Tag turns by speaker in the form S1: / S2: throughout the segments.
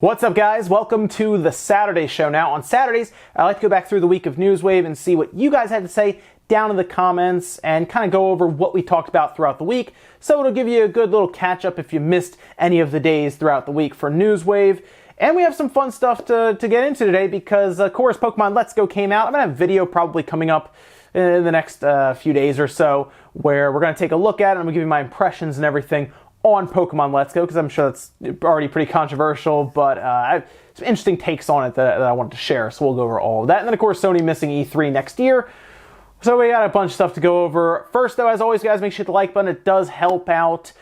S1: What's up, guys? Welcome to the Saturday show. Now, on Saturdays, I like to go back through the week of Newswave and see what you guys had to say down in the comments and kind of go over what we talked about throughout the week. So it'll give you a good little catch up if you missed any of the days throughout the week for Newswave. And we have some fun stuff to get into today because, of course, Pokemon Let's Go came out. I'm going to have a video probably coming up in the next few days or so where we're going to take a look at it. I'm going to give you my impressions and everything on Pokemon Let's Go, because I'm sure that's already pretty controversial, but I have some interesting takes on it that I wanted to share, so we'll go over all of that. And then, of course, Sony missing E3 next year, so we got a bunch of stuff to go over. First, though, as always, guys, make sure to hit the like button. It does help out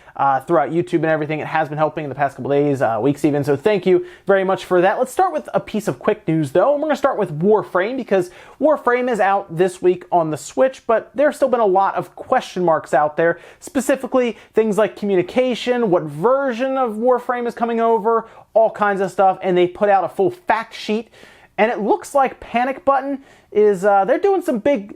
S1: throughout YouTube and everything. It has been helping in the past couple days, weeks even, so thank you very much for that. Let's start with a piece of quick news, though, and we're going to start with Warframe, because Warframe is out this week on the Switch, but there's still been a lot of question marks out there, specifically things like communication, what version of Warframe is coming over, all kinds of stuff, and they put out a full fact sheet, and it looks like Panic Button is, they're doing some big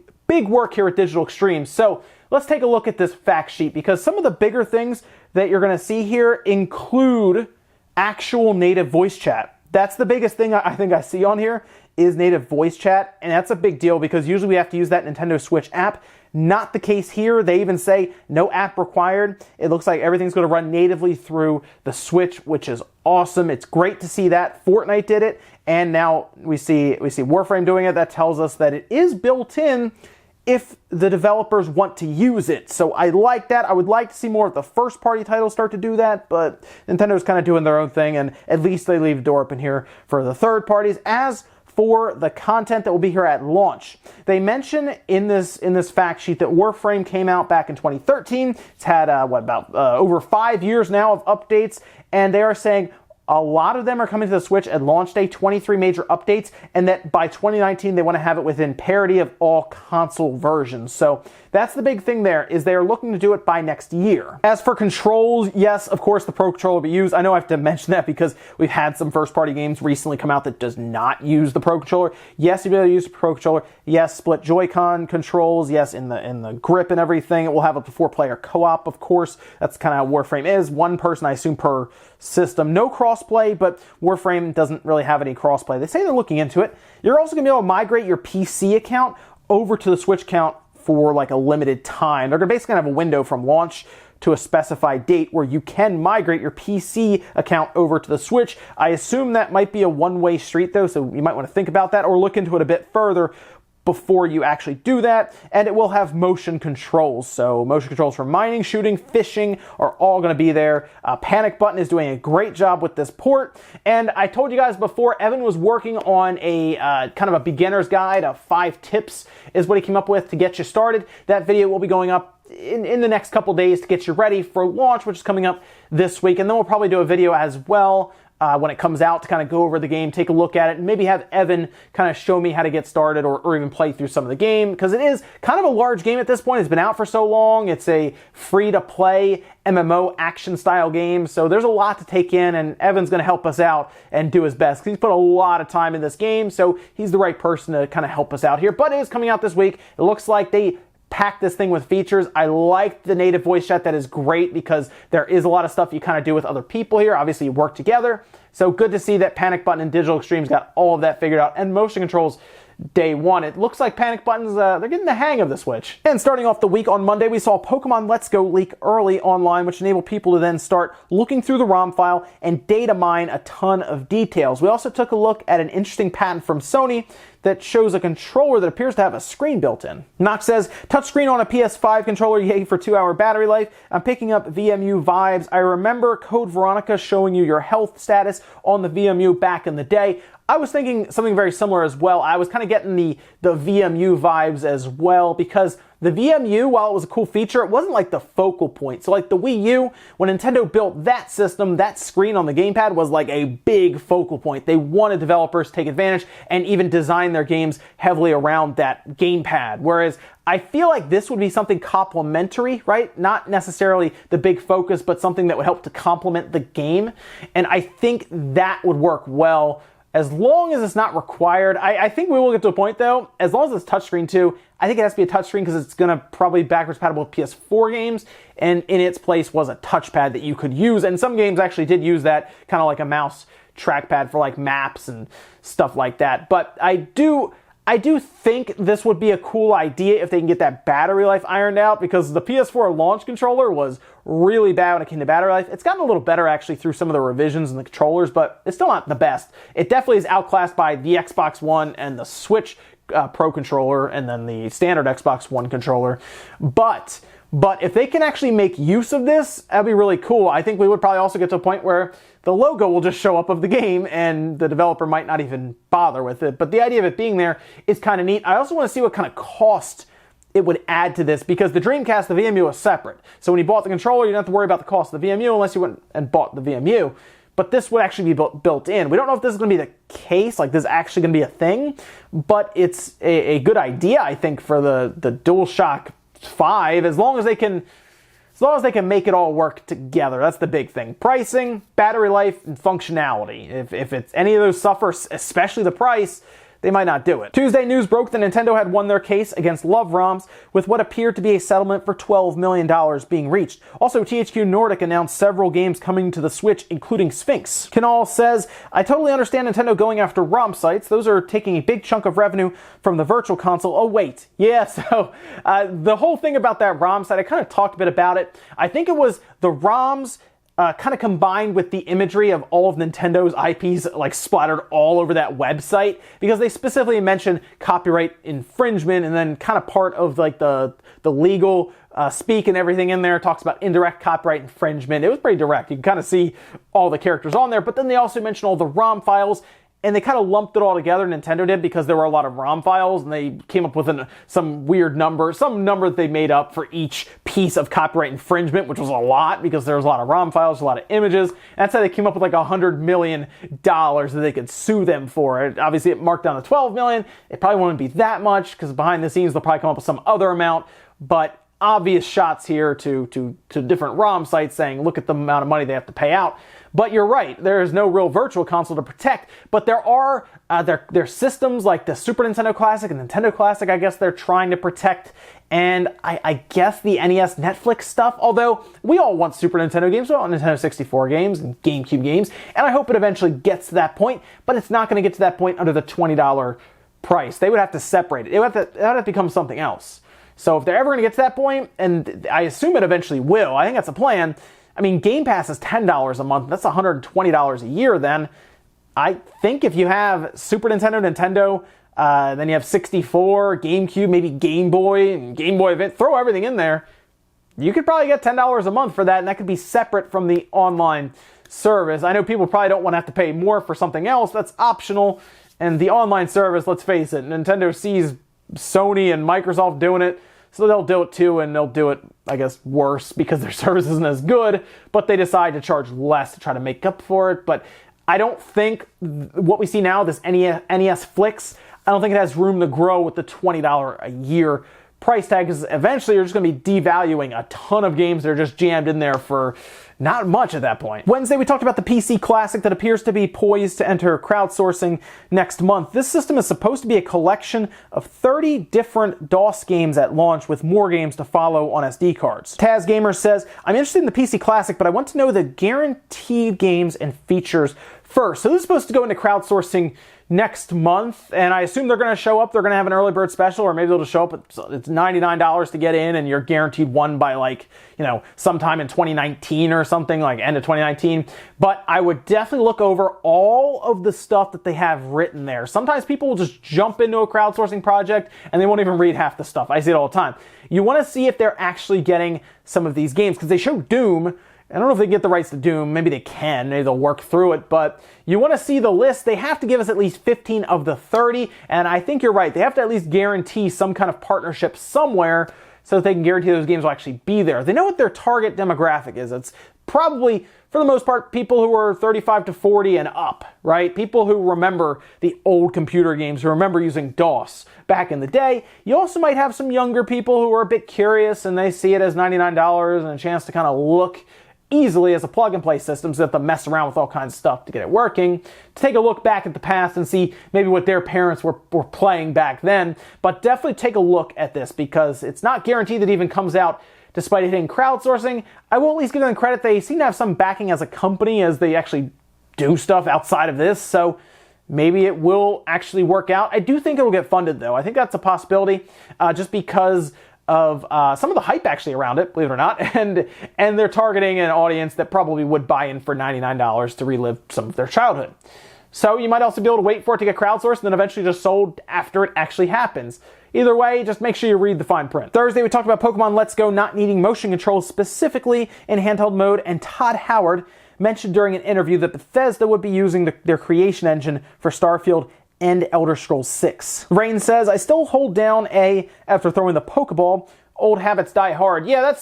S1: work here at Digital Extremes. So let's take a look at this fact sheet, because some of the bigger things that you're going to see here include actual native voice chat. That's the biggest thing I think I see on here is native voice chat, and that's a big deal because usually we have to use that Nintendo Switch app. Not the case here. They even say no app required. It looks like everything's going to run natively through the Switch, which is awesome. It's great to see that. Fortnite did it, and now we see Warframe doing it. That tells us that it is built in if the developers want to use it. So I like that. I would like to see more of the first-party titles start to do that, but Nintendo's kind of doing their own thing, and at least they leave the door open here for the third parties. As for the content that will be here at launch, they mention in this fact sheet that Warframe came out back in 2013. It's had over 5 years now of updates, and they are saying a lot of them are coming to the Switch at launch day, 23 major updates, and that by 2019 they want to have it within parity of all console versions. So that's the big thing there, is they are looking to do it by next year. As for controls, yes, of course the Pro Controller will be used. I know I have to mention that because we've had some first-party games recently come out that does not use the Pro Controller. Yes, you'll be able to use the Pro Controller. Yes, split Joy-Con controls. Yes, in the grip and everything. It will have up to 4-player co-op, of course. That's kind of how Warframe is. One person, I assume, per system. No crossplay, but Warframe doesn't really have any crossplay. They say they're looking into it. You're also going to be able to migrate your PC account over to the Switch account for like a limited time. They're basically going to have a window from launch to a specified date where you can migrate your PC account over to the Switch. I assume that might be a one-way street, though, so you might want to think about that or look into it a bit further before you actually do that. And it will have motion controls. So motion controls for mining, shooting, fishing are all going to be there. Panic Button is doing a great job with this port. And I told you guys before, Evan was working on a kind of a beginner's guide of 5 tips is what he came up with to get you started. That video will be going up in the next couple days to get you ready for launch, which is coming up this week. And then we'll probably do a video as well when it comes out to kind of go over the game, take a look at it, and maybe have Evan kind of show me how to get started or even play through some of the game, because it is kind of a large game at this point. It's been out for so long. It's a free-to-play MMO action-style game, so there's a lot to take in, and Evan's going to help us out and do his best, because he's put a lot of time in this game, so he's the right person to kind of help us out here. But it is coming out this week. It looks like they pack this thing with features. I like the native voice chat. That is great because there is a lot of stuff you kind of do with other people here. Obviously, you work together. So good to see that Panic Button and Digital Extremes got all of that figured out. And motion controls day one. It looks like Panic Button's, they're getting the hang of the Switch. And starting off the week on Monday, we saw Pokemon Let's Go leak early online, which enabled people to then start looking through the ROM file and data mine a ton of details. We also took a look at an interesting patent from Sony that shows a controller that appears to have a screen built in. Nox says, touchscreen on a PS5 controller, yay for 2-hour battery life. I'm picking up VMU vibes. I remember Code Veronica showing you your health status on the VMU back in the day. I was thinking something very similar as well. I was kind of getting the VMU vibes as well, because the VMU, while it was a cool feature, it wasn't like the focal point. So like the Wii U, when Nintendo built that system, that screen on the gamepad was like a big focal point. They wanted developers to take advantage and even design their games heavily around that gamepad. Whereas I feel like this would be something complementary, right? Not necessarily the big focus, but something that would help to complement the game. And I think that would work well as long as it's not required. I think we will get to a point, though, as long as it's touchscreen too. I think it has to be a touchscreen because it's going to probably backwards compatible with PS4 games, and in its place was a touchpad that you could use, and some games actually did use that, kind of like a mouse trackpad for like maps and stuff like that. But I do think this would be a cool idea if they can get that battery life ironed out, because the PS4 launch controller was really bad when it came to battery life. It's gotten a little better actually through some of the revisions in the controllers, but it's still not the best. It definitely is outclassed by the Xbox One and the Switch Pro controller, and then the standard Xbox One controller. But if they can actually make use of this, that'd be really cool. I think we would probably also get to a point where the logo will just show up of the game and the developer might not even bother with it. But the idea of it being there is kind of neat. I also want to see what kind of cost it would add to this, because the Dreamcast, the VMU was separate. So when you bought the controller, you didn't have to worry about the cost of the VMU unless you went and bought the VMU. But this would actually be built in. We don't know if this is going to be the case, like this is actually going to be a thing, but it's a good idea, I think, for the DualShock 5, as long as they can make it all work together. That's the big thing. Pricing, battery life, and functionality. If it's any of those suffer, especially the price, they might not do it. Tuesday, news broke that Nintendo had won their case against Love ROMs, with what appeared to be a settlement for $12 million being reached. Also, THQ Nordic announced several games coming to the Switch, including Sphinx. Kinal says, I totally understand Nintendo going after ROM sites. Those are taking a big chunk of revenue from the Virtual Console. Oh, wait. Yeah, so the whole thing about that ROM site, I kind of talked a bit about it. I think it was the ROMs kind of combined with the imagery of all of Nintendo's IPs like splattered all over that website, because they specifically mentioned copyright infringement, and then kind of part of like the legal speak and everything in there talks about indirect copyright infringement. It was pretty direct. You can kind of see all the characters on there, but then they also mentioned all the ROM files, and they kind of lumped it all together, Nintendo did, because there were a lot of ROM files, and they came up with some weird number, some number that they made up for each piece of copyright infringement, which was a lot, because there was a lot of ROM files, a lot of images, and that's how they came up with like $100 million that they could sue them for. Obviously, it marked down to $12 million. It probably won't be that much, because behind the scenes, they'll probably come up with some other amount, but obvious shots here to different ROM sites saying, look at the amount of money they have to pay out. But you're right, there is no real Virtual Console to protect, but there are there systems like the Super Nintendo Classic and Nintendo Classic, I guess they're trying to protect, and I guess the NES Netflix stuff, although we all want Super Nintendo games, we all want Nintendo 64 games and GameCube games, and I hope it eventually gets to that point, but it's not going to get to that point under the $20 price. They would have to separate it. It would have to become something else. So if they're ever going to get to that point, and I assume it eventually will, I think that's a plan. I mean, Game Pass is $10 a month. That's $120 a year then. I think if you have Super Nintendo, then you have 64, GameCube, maybe Game Boy, and Game Boy Advance, throw everything in there, you could probably get $10 a month for that, and that could be separate from the online service. I know people probably don't want to have to pay more for something else. That's optional. And the online service, let's face it, Nintendo sees Sony and Microsoft doing it, so they'll do it too, and they'll do it, I guess, worse because their service isn't as good, but they decide to charge less to try to make up for it. But I don't think what we see now, this NES Flix, I don't think it has room to grow with the $20 a year price tag, because eventually you're just going to be devaluing a ton of games that are just jammed in there for not much at that point. Wednesday, we talked about the PC Classic that appears to be poised to enter crowdsourcing next month. This system is supposed to be a collection of 30 different DOS games at launch, with more games to follow on SD cards. Taz Gamer says, I'm interested in the PC Classic, but I want to know the guaranteed games and features first. So this is supposed to go into crowdsourcing next month, and I assume they're going to show up. They're going to have an early bird special, or maybe they'll just show up. It's $99 to get in, and you're guaranteed one by sometime in 2019 or something, like end of 2019. But I would definitely look over all of the stuff that they have written there. Sometimes people will just jump into a crowdsourcing project and they won't even read half the stuff. I see it all the time. You want to see if they're actually getting some of these games, because they show Doom. I don't know if they get the rights to Doom. Maybe they can. Maybe they'll work through it. But you want to see the list. They have to give us at least 15 of the 30. And I think you're right. They have to at least guarantee some kind of partnership somewhere so that they can guarantee those games will actually be there. They know what their target demographic is. It's probably, for the most part, people who are 35 to 40 and up, right? People who remember the old computer games, who remember using DOS back in the day. You also might have some younger people who are a bit curious and they see it as $99 and a chance to kind of look easily as a plug-and-play system, so they have to mess around with all kinds of stuff to get it working, to take a look back at the past and see maybe what their parents were playing back then. But definitely take a look at this, because it's not guaranteed that it even comes out despite it hitting crowdsourcing. I will at least give them credit. They seem to have some backing as a company, as they actually do stuff outside of this, so maybe it will actually work out. I do think it'll get funded, though. I think that's a possibility, just because of some of the hype actually around it, believe it or not, and they're targeting an audience that probably would buy in for $99 to relive some of their childhood. So you might also be able to wait for it to get crowdsourced and then eventually just sold after it actually happens. Either way, just make sure you read the fine print. Thursday, we talked about Pokemon Let's Go not needing motion controls specifically in handheld mode, and Todd Howard mentioned during an interview that Bethesda would be using their creation engine for Starfield and Elder Scrolls 6. Rain says, I still hold down A after throwing the Pokeball. Old habits die hard. Yeah,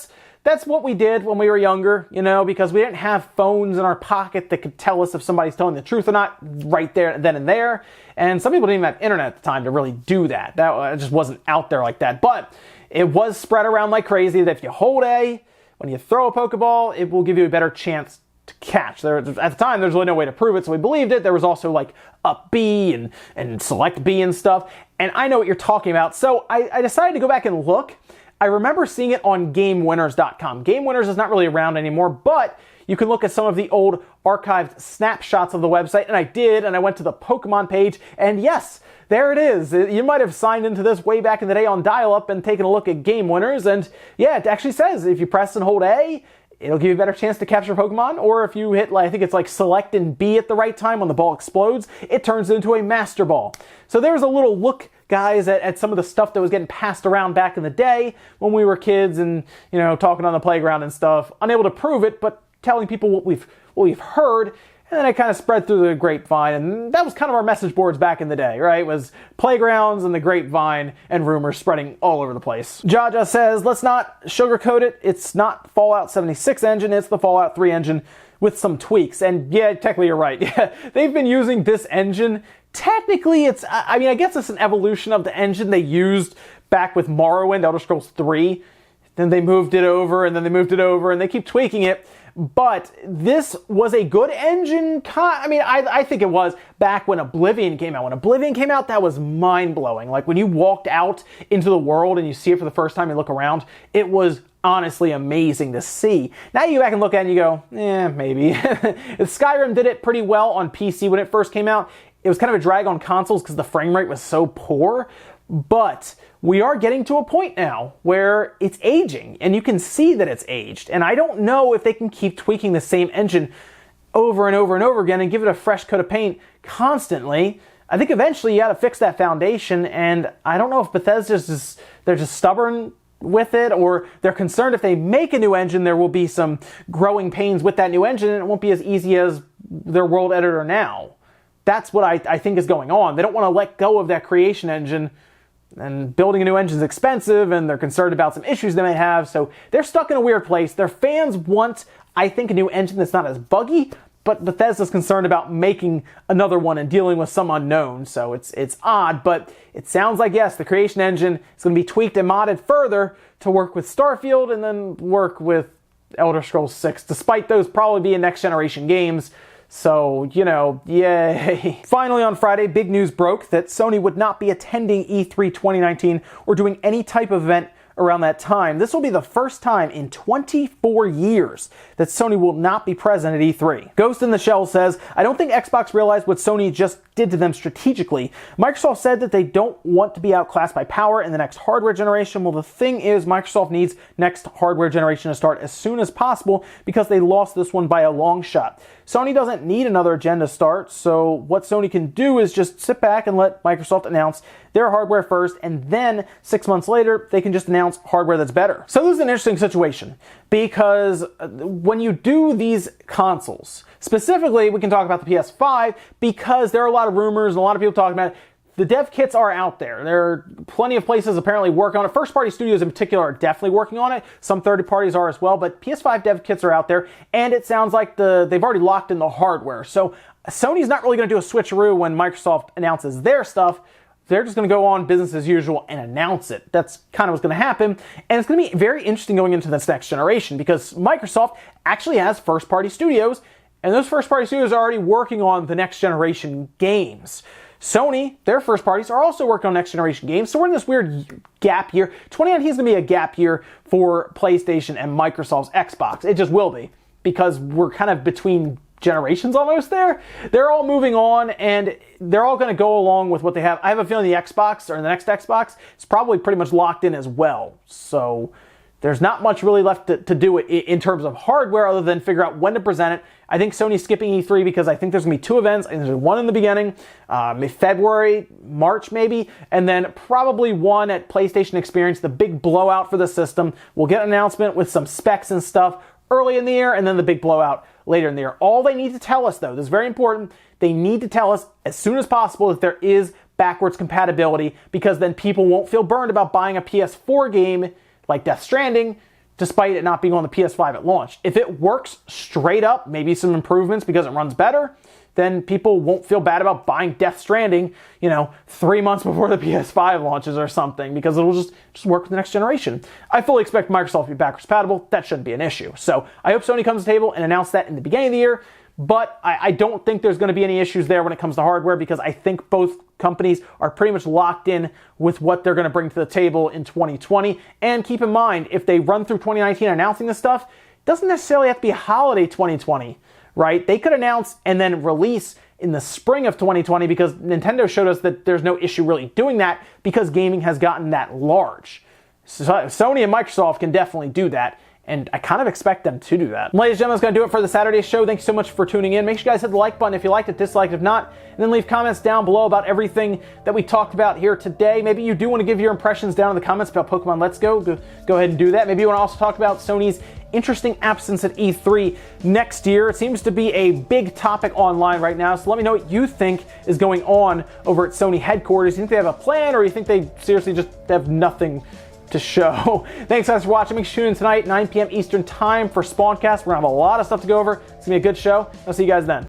S1: that's what we did when we were younger, you know, because we didn't have phones in our pocket that could tell us if somebody's telling the truth or not right there, then and there. And some people didn't even have internet at the time to really do that. That just wasn't out there like that. But it was spread around like crazy that if you hold A, when you throw a Pokeball, it will give you a better chance to catch. At the time, there's really no way to prove it, so we believed it. There was also like up B and select B and stuff. And I know what you're talking about. So I decided to go back and look. I remember seeing it on GameWinners.com. GameWinners is not really around anymore, but you can look at some of the old archived snapshots of the website, and I did, and I went to the Pokemon page, and yes, there it is. You might have signed into this way back in the day on dial-up and taken a look at Game Winners, and yeah, it actually says if you press and hold A, it'll give you a better chance to capture Pokemon, or if you hit, I think it's like select and B at the right time when the ball explodes, it turns into a Master Ball. So there's a little look, guys, at some of the stuff that was getting passed around back in the day when we were kids and, you know, talking on the playground and stuff, unable to prove it, but telling people what we've heard. And then it kind of spread through the grapevine, and that was kind of our message boards back in the day, right? It was playgrounds and the grapevine and rumors spreading all over the place. Jaja says, let's not sugarcoat it. It's not Fallout 76 engine, it's the Fallout 3 engine with some tweaks. And yeah, technically you're right. Yeah, they've been using this engine. Technically, I guess it's an evolution of the engine they used back with Morrowind, Elder Scrolls 3. Then they moved it over, and then they moved it over, and they keep tweaking it. But this was a good engine. I think it was back when Oblivion came out. When Oblivion came out, that was mind-blowing. Like, when you walked out into the world and you see it for the first time and look around, it was honestly amazing to see. Now you go back and look at it and you go, maybe. Skyrim did it pretty well on PC when it first came out. It was kind of a drag on consoles because the frame rate was so poor. But we are getting to a point now where it's aging, and you can see that it's aged. And I don't know if they can keep tweaking the same engine over and over and over again and give it a fresh coat of paint constantly. I think eventually you got to fix that foundation, and I don't know if Bethesda's they're just stubborn with it, or they're concerned if they make a new engine, there will be some growing pains with that new engine, and it won't be as easy as their world editor now. That's what I think is going on. They don't want to let go of that creation engine, and building a new engine is expensive, and they're concerned about some issues they may have, so they're stuck in a weird place. Their fans want, I think, a new engine that's not as buggy, but Bethesda's concerned about making another one and dealing with some unknown, so it's odd, but it sounds like, yes, the creation engine is going to be tweaked and modded further to work with Starfield and then work with Elder Scrolls 6, despite those probably being next-generation games. So, you know, yay. Finally on Friday, big news broke that Sony would not be attending E3 2019 or doing any type of event around that time. This will be the first time in 24 years that Sony will not be present at E3. Ghost in the Shell says, I don't think Xbox realized what Sony just did to them strategically. Microsoft said that they don't want to be outclassed by power in the next hardware generation. Well, the thing is, Microsoft needs next hardware generation to start as soon as possible because they lost this one by a long shot. Sony doesn't need another gen to start, so what Sony can do is just sit back and let Microsoft announce their hardware first, and then 6 months later, they can just announce hardware that's better. So this is an interesting situation, because when you do these consoles, specifically, we can talk about the PS5, because there are a lot of rumors and a lot of people talking about it. The dev kits are out there. There are plenty of places apparently working on it. First-party studios in particular are definitely working on it. Some third parties are as well, but PS5 dev kits are out there, and it sounds like they've already locked in the hardware. So Sony's not really going to do a switcheroo when Microsoft announces their stuff. They're just going to go on business as usual and announce it. That's kind of what's going to happen. And it's going to be very interesting going into this next generation, because Microsoft actually has first-party studios, and those first-party studios are already working on the next generation games. Sony, their first parties, are also working on next generation games, so we're in this weird gap year. 2019 is going to be a gap year for PlayStation and Microsoft's Xbox. It just will be, because we're kind of between generation's almost there. They're all moving on, and they're all going to go along with what they have. I have a feeling the Xbox, or the next Xbox, is probably pretty much locked in as well. So there's not much really left to do in terms of hardware other than figure out when to present it. I think Sony's skipping E3 because I think there's going to be 2 events. I think there's one in the beginning, February, March maybe, and then probably one at PlayStation Experience, the big blowout for the system. We'll get an announcement with some specs and stuff early in the year, and then the big blowout later in the year. All they need to tell us, though, this is very important, they need to tell us as soon as possible that there is backwards compatibility, because then people won't feel burned about buying a PS4 game like Death Stranding, despite it not being on the PS5 at launch. If it works straight up, maybe some improvements because it runs better, then people won't feel bad about buying Death Stranding, 3 months before the PS5 launches or something, because it'll just work with the next generation. I fully expect Microsoft to be backwards compatible. That shouldn't be an issue. So I hope Sony comes to the table and announces that in the beginning of the year, but I don't think there's going to be any issues there when it comes to hardware, because I think both companies are pretty much locked in with what they're going to bring to the table in 2020. And keep in mind, if they run through 2019 announcing this stuff, it doesn't necessarily have to be holiday 2020, right? They could announce and then release in the spring of 2020, because Nintendo showed us that there's no issue really doing that because gaming has gotten that large. So Sony and Microsoft can definitely do that, and I kind of expect them to do that. Ladies and gentlemen, that's going to do it for the Saturday show. Thank you so much for tuning in. Make sure you guys hit the like button if you liked it, disliked if not, and then leave comments down below about everything that we talked about here today. Maybe you do want to give your impressions down in the comments about Pokemon Let's Go. Go ahead and do that. Maybe you want to also talk about Sony's interesting absence at E3 next year. It seems to be a big topic online right now, so let me know what you think is going on over at Sony headquarters. You think they have a plan, or you think they seriously just have nothing to show? Thanks guys for watching. Make sure you tune in tonight, 9 p.m. Eastern time for Spawncast. We're gonna have a lot of stuff to go over. It's gonna be a good show. I'll see you guys then.